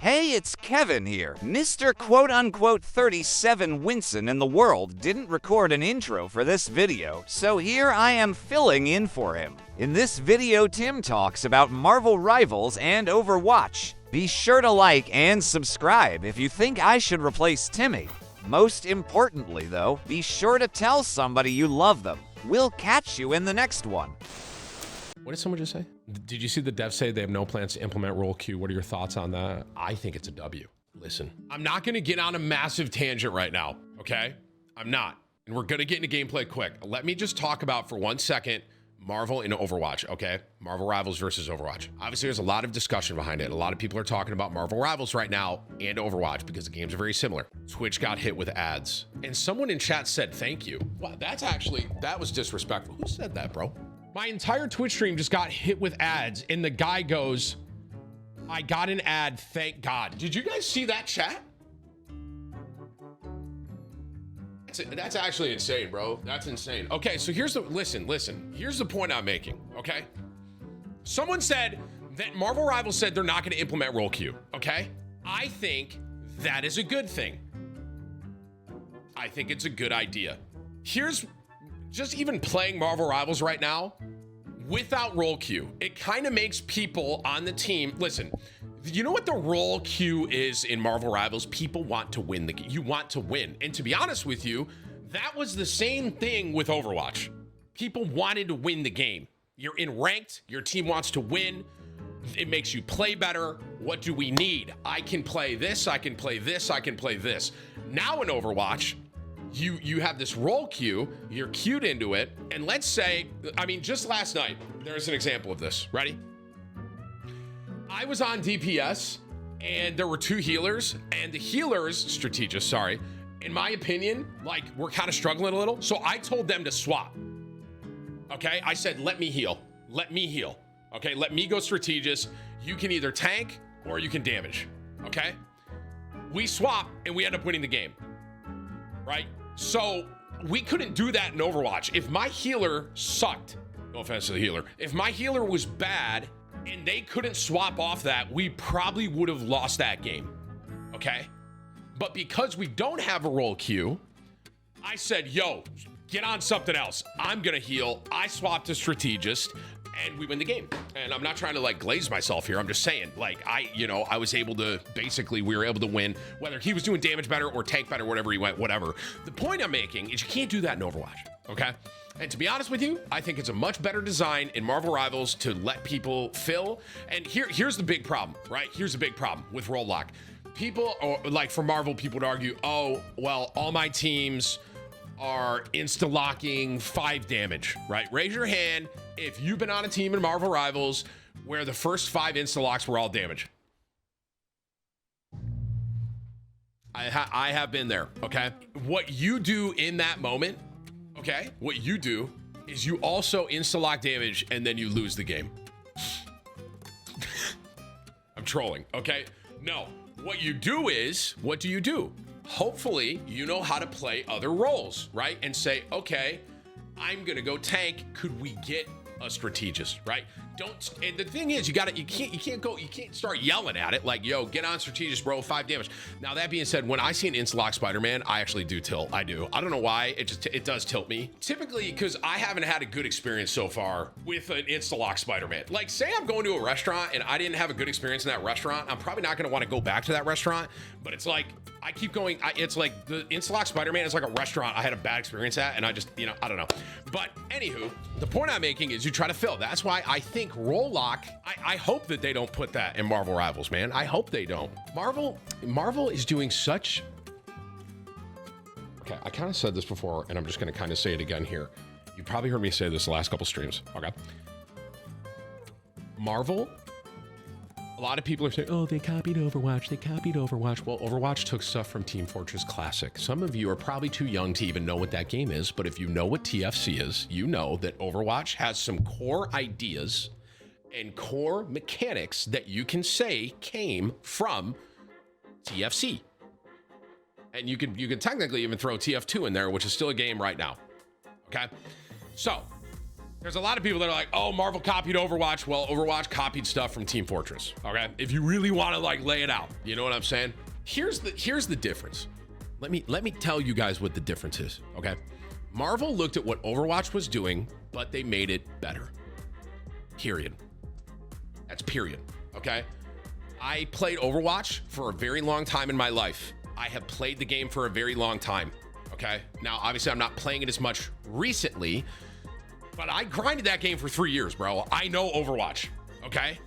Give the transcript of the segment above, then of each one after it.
Hey, it's Kevin here. Mr. quote-unquote 37 Winson in the world didn't record an intro for this video, so here I am filling in for him. In this video, Tim talks about Marvel Rivals and Overwatch. Be sure to like and subscribe if you think I should replace Timmy. Most importantly, though, be sure to tell somebody you love them. We'll catch you in the next one. What did someone just say? Did you see the devs say they have no plans to implement role queue? What are your thoughts on that? I think it's a W. Listen, I'm not gonna get on a massive tangent right now, okay? I'm not. And we're gonna get into gameplay quick. Let me just talk about for 1 second Marvel and Overwatch, okay? Marvel Rivals versus Overwatch. Obviously, there's a lot of discussion behind it. A lot of people are talking about Marvel Rivals right now and Overwatch because the games are very similar. Twitch got hit with ads. And someone in chat said, thank you. Wow, that was disrespectful. Who said that, bro? My entire Twitch stream just got hit with ads, and the guy goes, I got an ad, thank God. Did you guys see that chat? That's actually insane, bro. That's insane. Okay, so here's the, listen. Here's the point I'm making, okay? Someone said that Marvel Rivals said they're not gonna implement role queue, okay? I think that is a good thing. I think it's a good idea. Here's, just even playing Marvel Rivals right now, without role queue, it kind of makes people on the team, listen, you know what the role queue is in Marvel Rivals? People want to win the game. You want to win. And to be honest with you, that was the same thing with Overwatch. People wanted to win the game. You're in ranked, your team wants to win. It makes you play better. What do we need? I can play this, I can play this, I can play this. Now in Overwatch, you have this role queue, you're queued into it, and let's say, I mean, just last night, there's an example of this. Ready? I was on DPS, and there were two healers, and the healers, strategists, sorry, in my opinion, like, we're kind of struggling a little, so I told them to swap. Okay? I said, let me heal. Let me heal. Okay? Let me go strategist. You can either tank, or you can damage. Okay? We swap, and we end up winning the game. Right? So we couldn't do that in Overwatch. If my healer sucked, no offense to the healer, if my healer was bad and they couldn't swap off that, we probably would have lost that game. Okay? But because we don't have a role queue, I said, yo, get on something else. I'm gonna heal. I swapped to strategist and we win the game. And I'm not trying to like glaze myself here. I'm just saying, like, I was able to, basically, we were able to win, whether he was doing damage better or tank better, whatever he went, whatever. The point I'm making is you can't do that in Overwatch, okay? And to be honest with you, I think it's a much better design in Marvel Rivals to let people fill. And here's the big problem, right? Here's the big problem with role lock. People, or like for Marvel, people would argue, oh, well, all my teams are insta-locking 5 damage, right? Raise your hand if you've been on a team in Marvel Rivals where the first 5 insta-locks were all damage. I have been there, okay? What you do in that moment, okay? What you do is you also insta-lock damage and then you lose the game. I'm trolling, okay? No, what you do is, what do you do? Hopefully you know how to play other roles, right? And say, okay, I'm gonna go tank. Could we get a strategist, right? And the thing is, you can't start yelling at it like, yo, get on strategist, bro, 5 damage. Now, that being said, when I see an insta-lock Spider-Man, I actually do tilt. I do. I don't know why, it does tilt me. Typically, because I haven't had a good experience so far with an insta-lock Spider-Man. Like, say I'm going to a restaurant and I didn't have a good experience in that restaurant, I'm probably not gonna wanna go back to that restaurant, but it's like, I keep going, it's like the insta-lock Spider-Man is like a restaurant I had a bad experience at, and I just, I don't know. But anywho, the point I'm making is you try to fill. That's why I think role lock, I hope that they don't put that in Marvel Rivals, man. I hope they don't. Marvel is doing such, okay, I kind of said this before, and I'm just gonna kind of say it again here. You probably heard me say this the last couple streams, okay? Marvel, a lot of people are saying, oh, they copied Overwatch. Well, Overwatch took stuff from Team Fortress Classic. Some of you are probably too young to even know what that game is, but if you know what TFC is, you know that Overwatch has some core ideas and core mechanics that you can say came from TFC. And you can technically even throw TF2 in there, which is still a game right now. Okay? So, There's a lot of people that are like, oh, Marvel copied Overwatch. Well, Overwatch copied stuff from Team Fortress. Okay, if you really want to like lay it out, you know what I'm saying? Here's the difference. Let me tell you guys what the difference is. Okay, Marvel looked at what Overwatch was doing, but they made it better. Period. That's period. Okay. I played Overwatch for a very long time in my life. I have played the game for a very long time. Okay. Now, obviously, I'm not playing it as much recently, but I grinded that game for 3 years, bro. I know Overwatch. Okay.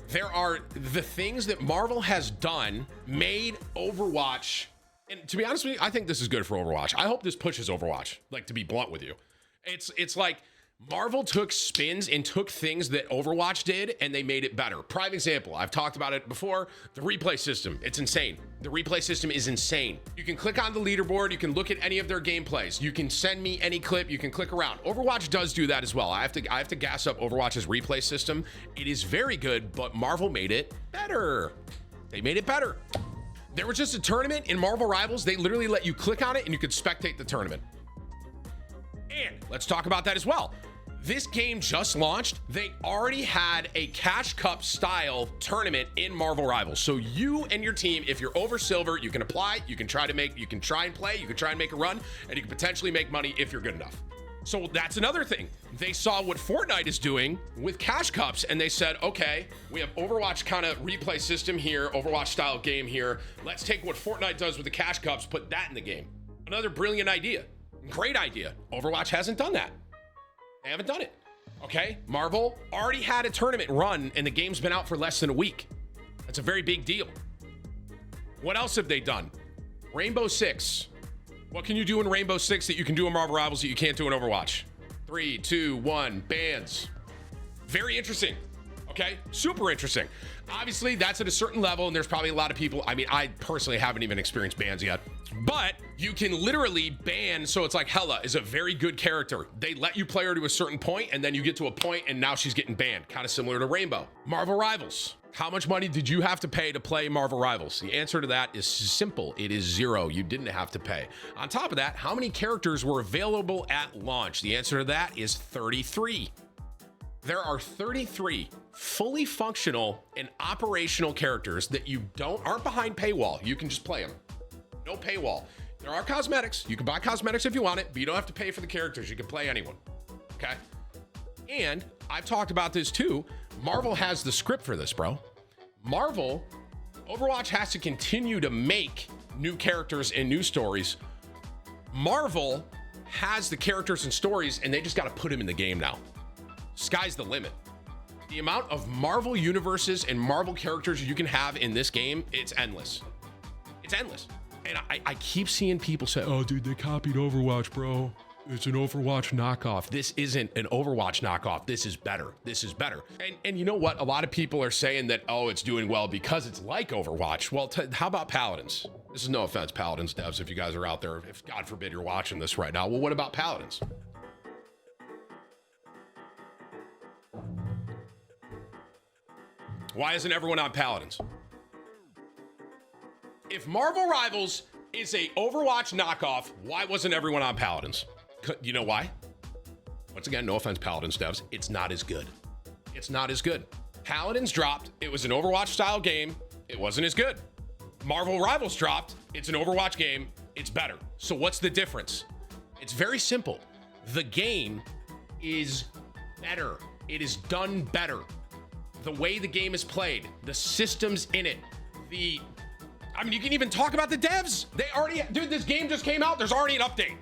There are the things that Marvel has done made Overwatch. And to be honest with you, I think this is good for Overwatch. I hope this pushes Overwatch, like, to be blunt with you. It's like Marvel took spins and took things that Overwatch did and they made it better. Prime example, I've talked about it before, the replay system. It's insane. The replay system is insane. You can click on the leaderboard. You can look at any of their gameplays. You can send me any clip. You can click around. Overwatch does do that as well. I have to gas up Overwatch's replay system. It is very good, but Marvel made it better. They made it better. There was just a tournament in Marvel Rivals. They literally let you click on it and you could spectate the tournament. And let's talk about that as well. This game just launched. They already had a Cash Cup style tournament in Marvel Rivals. So you and your team, if you're over silver, you can apply, you can try and play, you can try and make a run, and you can potentially make money if you're good enough. So that's another thing. They saw what Fortnite is doing with Cash Cups, and they said, okay, we have Overwatch kind of replay system here, Overwatch style game here. Let's take what Fortnite does with the Cash Cups, put that in the game. Another brilliant idea. Great idea. Overwatch hasn't done that. They haven't done it. Okay, Marvel already had a tournament run and the game's been out for less than a week. That's a very big deal. What else have they done? Rainbow Six. What can you do in Rainbow Six that you can do in Marvel Rivals that you can't do in Overwatch? 3, 2, 1, bans. Very interesting. Okay, super interesting. Obviously, that's at a certain level, and there's probably a lot of people. I mean, I personally haven't even experienced bans yet, but you can literally ban. So it's like Hela is a very good character. They let you play her to a certain point, and then you get to a point, and now she's getting banned. Kind of similar to Rainbow. Marvel Rivals. How much money did you have to pay to play Marvel Rivals? The answer to that is simple. It is 0. You didn't have to pay. On top of that, how many characters were available at launch? The answer to that is 33. There are 33 fully functional and operational characters that aren't behind paywall. You can just play them. No paywall. There are cosmetics. You can buy cosmetics if you want it, but you don't have to pay for the characters. You can play anyone. Okay? And I've talked about this too. Marvel has the script for this, bro. Overwatch has to continue to make new characters and new stories. Marvel has the characters and stories, and they just got to put them in the game now. Sky's the limit. The amount of Marvel universes and Marvel characters you can have in this game, it's endless. It's endless. And I keep seeing people say, oh, dude, they copied Overwatch, bro. It's an Overwatch knockoff. This isn't an Overwatch knockoff. This is better. This is better. And you know what? A lot of people are saying that, oh, it's doing well because it's like Overwatch. Well, how about Paladins? This is no offense, Paladins devs, if you guys are out there. If God forbid you're watching this right now. Well, what about Paladins? Why isn't everyone on Paladins? If Marvel Rivals is a Overwatch knockoff, why wasn't everyone on Paladins? You know why? Once again, no offense, Paladins devs. It's not as good. It's not as good. Paladins dropped. It was an Overwatch style game. It wasn't as good. Marvel Rivals dropped. It's an Overwatch game. It's better. So what's the difference? It's very simple. The game is better. It is done better. The way the game is played, the systems in it, you can even talk about the devs. Dude, this game just came out. There's already an update.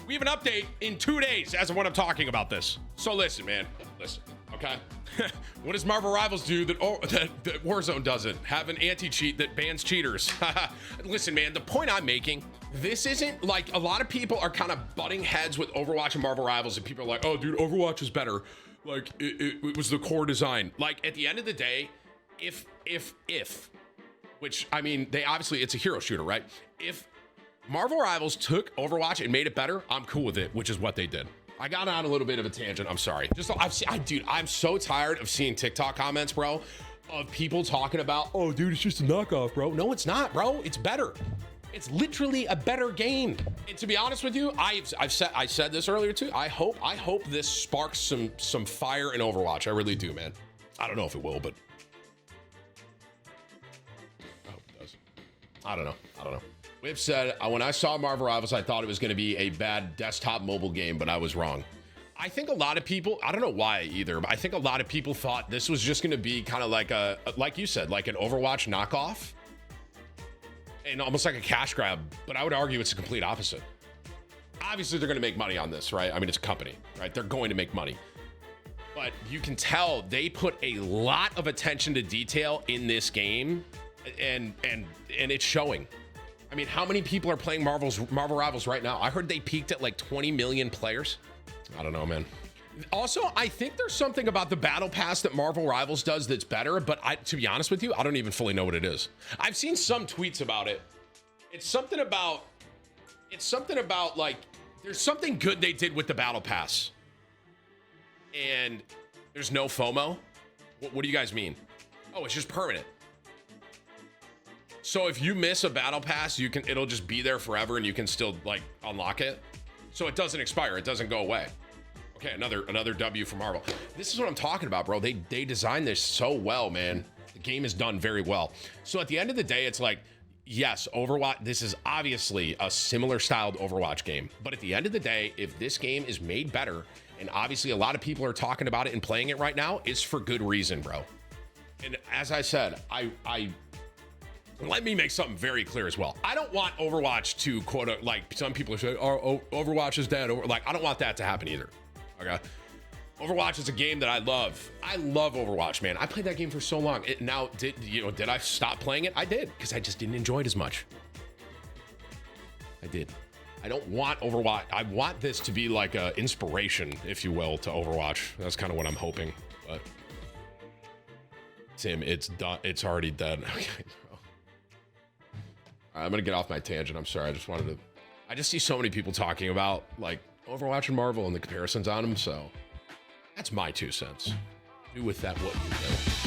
We have an update in 2 days as of when I'm talking about this. So listen, man, okay? What does Marvel Rivals do that Warzone doesn't? Have an anti-cheat that bans cheaters. Listen, man, the point I'm making, this isn't like a lot of people are kind of butting heads with Overwatch and Marvel Rivals, and people are like, oh, dude, Overwatch is better. Like, it was the core design. Like, at the end of the day, which, I mean, it's a hero shooter, right? If Marvel Rivals took Overwatch and made it better, I'm cool with it, which is what they did. I got on a little bit of a tangent. I'm sorry. Dude, I'm so tired of seeing TikTok comments, bro, of people talking about, oh, dude, it's just a knockoff, bro. No, it's not, bro. It's better. It's literally a better game. And to be honest with you, I said this earlier too. I hope this sparks some fire in Overwatch. I really do, man. I don't know if it will, but I hope it does. I don't know. Whip said, when I saw Marvel Rivals, I thought it was going to be a bad desktop mobile game, but I was wrong. I think a lot of people, I don't know why either, but I think a lot of people thought this was just going to be kind of like like you said, like an Overwatch knockoff and almost like a cash grab. But I would argue it's the complete opposite. Obviously, they're going to make money on this, right? I mean, it's a company, right? They're going to make money. But you can tell they put a lot of attention to detail in this game, and it's showing. I mean, how many people are playing Marvel Rivals right now? I heard they peaked at like 20 million players. I don't know, man. Also, I think there's something about the battle pass that Marvel Rivals does that's better, but to be honest with you, I don't even fully know what it is. I've seen some tweets about it. It's something about like, there's something good they did with the battle pass. And there's no FOMO. What do you guys mean? Oh, it's just permanent. So if you miss a battle pass, it'll just be there forever and you can still like unlock it. So it doesn't expire, it doesn't go away. Okay, another W for Marvel. This is what I'm talking about, bro. They designed this so well, man. The game is done very well. So at the end of the day, it's like, yes, Overwatch, this is obviously a similar styled Overwatch game. But at the end of the day, if this game is made better, and obviously a lot of people are talking about it and playing it right now, it's for good reason, bro. And as I said, let me make something very clear as well. I don't want Overwatch to quote, like some people say, oh, Overwatch is dead. Like, I don't want that to happen either. Okay. Overwatch is a game that I love. I love Overwatch, man. I played that game for so long. Did I stop playing it? I did, because I just didn't enjoy it as much. I did. I don't want Overwatch. I want this to be like a inspiration, if you will, to Overwatch. That's kind of what I'm hoping. But Tim, it's done. It's already dead. Okay. I'm gonna get off my tangent. I'm sorry. I just see so many people talking about like Overwatch and Marvel and the comparisons on them. So that's my 2 cents. Do with that what you will.